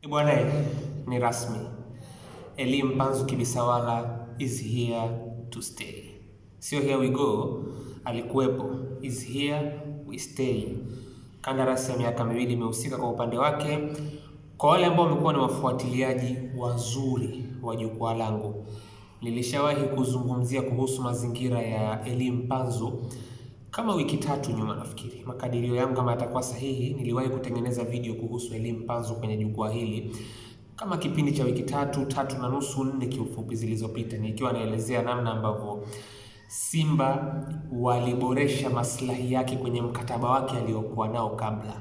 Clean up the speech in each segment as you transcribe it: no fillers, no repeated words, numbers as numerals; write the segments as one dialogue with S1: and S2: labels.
S1: Bwana, ni rasmi. Elie Mpanzu Kibisawala is here to stay. Sio here we go, alikuwepo. Is here we stay. Kandarasi ya miaka miwili imehusika kwa upande wake. Kwa wale ambao wamekuwa ni wafuatiliaji wazuri wa jukwaa langu, nilishawahi kuzungumzia kuhusu mazingira ya Elie Mpanzu kama wiki tatu nyuma nafikiri. Makadirio yangu kama yatakuwa sahihi, niliwahi kutengeneza video kuhusu Elie Mpanzu kwenye jukwaa hili kama kipindi cha wiki tatu na nusu, 4 kiufupi zilizopita, nikiwa naelezea namna ambavyo Simba waliboresha maslahi yake kwenye mkataba wake aliokuwa nao kabla.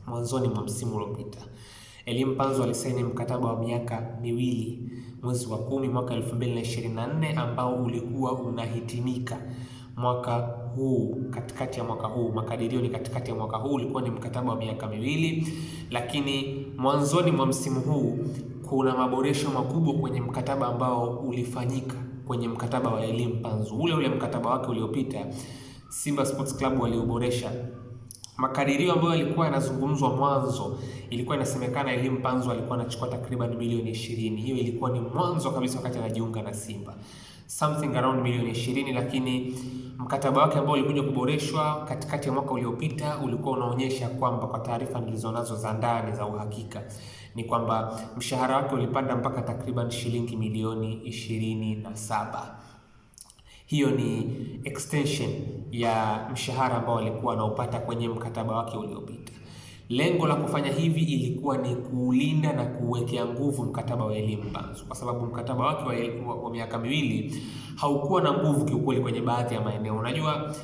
S1: Mwanzoni mwa msimu uliopita, Elie Mpanzu alisaini mkataba wa miaka miwili mwezi wa 10 mwaka 2024 ambao ulikuwa unahitimika mwaka huu, katikati ya mwaka huu. Makadirio ni katikati ya mwaka huu, ulikuwa ni mkataba wa miaka miwili, lakini mwanzoni mwa msimu huu kuna maboresho makubwa kwenye mkataba ambao ulifanyika kwenye mkataba wa Elie Mpanzu. Ule mkataba wake uliopita Simba Sports Club waliuboresha. Makadirio ambayo yalikuwa yanazungumzwa mwanzo, ilikuwa inasemekana Elie Mpanzu alikuwa anachukua takriban milioni 20. Hiyo ilikuwa ni mwanzo kabisa wakati anajiunga na Simba, something around milioni 20, lakini mkataba wake ambao ulikuja kuboreshwa katikati ya mwaka uliopita ulikuwa unaonyesha kwamba, kwa taarifa nilizonazo za ndani za uhakika, ni kwamba mshahara wake ulipanda mpaka takriban shilingi milioni 27. Hiyo ni extension ya mshahara ambao alikuwa anaupata kwenye mkataba wake uliopita. Lengo la kufanya hivi ilikuwa ni kuulinda na kuwekea nguvu mkataba wa Elie Mpanzu, kwa sababu mkataba wake wa miaka miwili haukuwa na nguvu kiukweli kwenye baadhi ya maeneo. Unajua,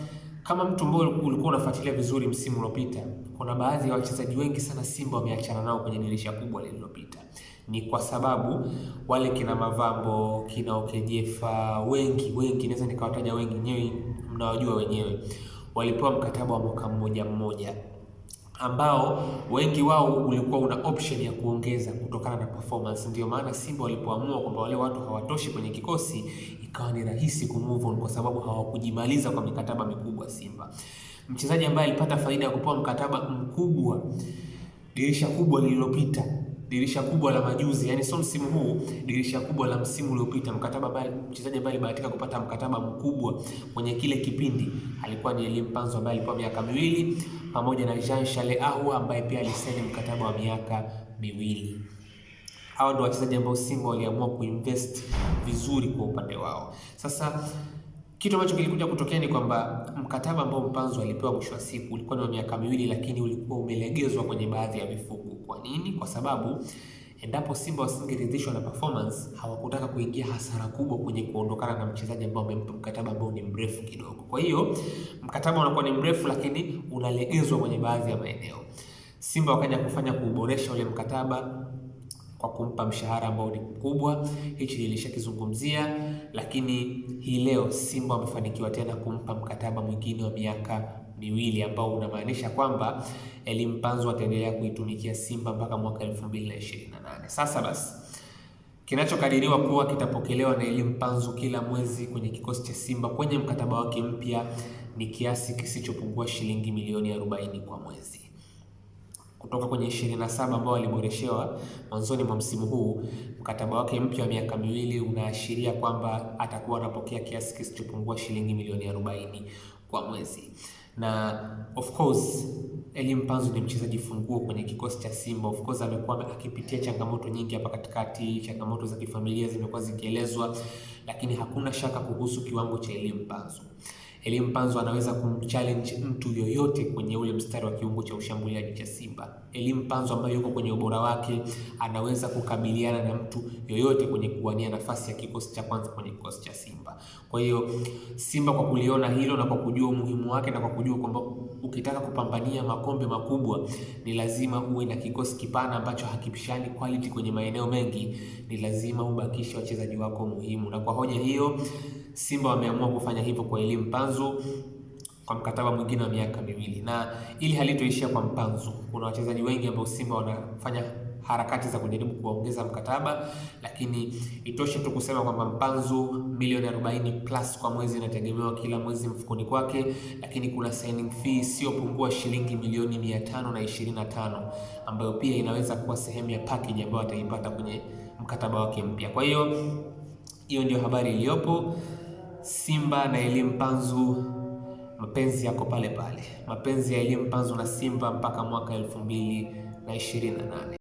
S1: kama mtu ambaye ulikuwa unafuatilia vizuri msimu uliopita, kuna baadhi ya wachezaji wengi sana Simba wameachana nao kwenye dirisha kubwa lililopita. Ni kwa sababu wale kina Mavambo, kina Okejefa, wengi naweza nikawataja wengi, nyewe mnawajua wenyewe, walipewa mkataba wa mwaka mmoja ambao wengi wao ulikuwa una option ya kuongeza kutokana na performance. Ndio maana Simba walipoamua kwamba wale watu hawatoshi kwenye kikosi, ikawa ni rahisi kumove on kwa sababu hawakujimaliza kwa mikataba mikubwa. Simba, mchezaji ambaye alipata faida ya kupewa mkataba mkubwa dirisha kubwa lililopita, dirisha kubwa la majuzi, yani sio msimu huu, dirisha kubwa la msimu uliopita, mchezaji ambaye alibahatika kupata mkataba mkubwa kwenye kile kipindi alikuwa ni Elie Mpanzu ambaye alipewa miaka miwili, pamoja na Jean Charles Ahoua ambaye pia alisaini mkataba wa miaka miwili. Hao ndio wachezaji ambao Simba waliamua kuinvest vizuri kwa upande wao. Sasa kitu ambacho kilikuja kutokea ni kwamba mkataba ambao Mpanzu alipewa mwisho wa siku ulikuwa ni miaka miwili, lakini ulikuwa umelegezwa kwenye baadhi ya vifungu. Kwa nini? Kwa sababu endapo Simba wasingeridhishwa na performance, hawakutaka kuingia hasara kubwa kwenye kuondokana na mchezaji ambao amempa mkataba ambao ni mrefu kidogo. Kwa hiyo mkataba unakuwa ni mrefu, lakini unalegezwa kwenye baadhi ya maeneo. Simba wakaja kufanya kuboresha ule mkataba kwa kumpa mshahara ambao ni mkubwa. Hichi nilishakizungumzia, lakini hii leo Simba wamefanikiwa tena kumpa mkataba mwingine wa miaka miwili ambao unamaanisha kwamba Elie Mpanzu ataendelea kuitumikia Simba mpaka mwaka 2028. Sasa basi, kinachokadiriwa kuwa kitapokelewa na Elie Mpanzu kila mwezi kwenye kikosi cha Simba kwenye mkataba wake mpya ni kiasi kisichopungua shilingi milioni 40 kwa mwezi, kutoka kwenye 27 ambao aliboreshewa mwanzoni mwa msimu huu. Mkataba wake mpya wa miaka miwili unaashiria kwamba atakuwa anapokea kiasi kisichopungua shilingi milioni 40 kwa mwezi. Na of course Elie Mpanzu ni mchezaji funguo kwenye kikosi cha Simba. Of course amekuwa akipitia changamoto nyingi hapa katikati, changamoto za kifamilia zimekuwa zikielezwa, lakini hakuna shaka kuhusu kiwango cha Elie Mpanzu. Elie Mpanzu anaweza kumchallenge mtu yoyote kwenye ule mstari wa kiungo cha ushambuliaji cha Simba. Elie Mpanzu ambaye yuko kwenye ubora wake anaweza kukabiliana na mtu yoyote kwenye kuwania nafasi ya kikosi cha kwanza kwenye kikosi cha Simba. Kwa hiyo Simba, kwa kuliona hilo na kwa kujua umuhimu wake na kwa kujua kwamba ukitaka kupambania makombe makubwa ni lazima uwe na kikosi kipana ambacho hakipishani quality kwenye maeneo mengi, ni lazima ubakishe wachezaji wako muhimu. Na kwa hoja hiyo Simba wameamua kufanya hivyo kwa Elie Mpanzu kwa mkataba mwingine wa miaka miwili. Na ili halitoishia kwa Mpanzu, kuna wachezaji wengi ambao Simba wanafanya harakati za kujaribu kuongeza mkataba, lakini itoshe tu kusema kwamba Mpanzu milioni 40 plus kwa mwezi inategemewa kila mwezi mfukoni kwake, lakini kuna signing fee isiyopungua shilingi milioni 525 ambayo pia inaweza kuwa sehemu ya package ambayo ataipata kwenye mkataba wake mpya. Kwa hiyo ndio habari iliyopo. Simba na Elie Mpanzu, mapenzi yako pale pale. Mapenzi ya Elie Mpanzu na Simba mpaka mwaka 2028.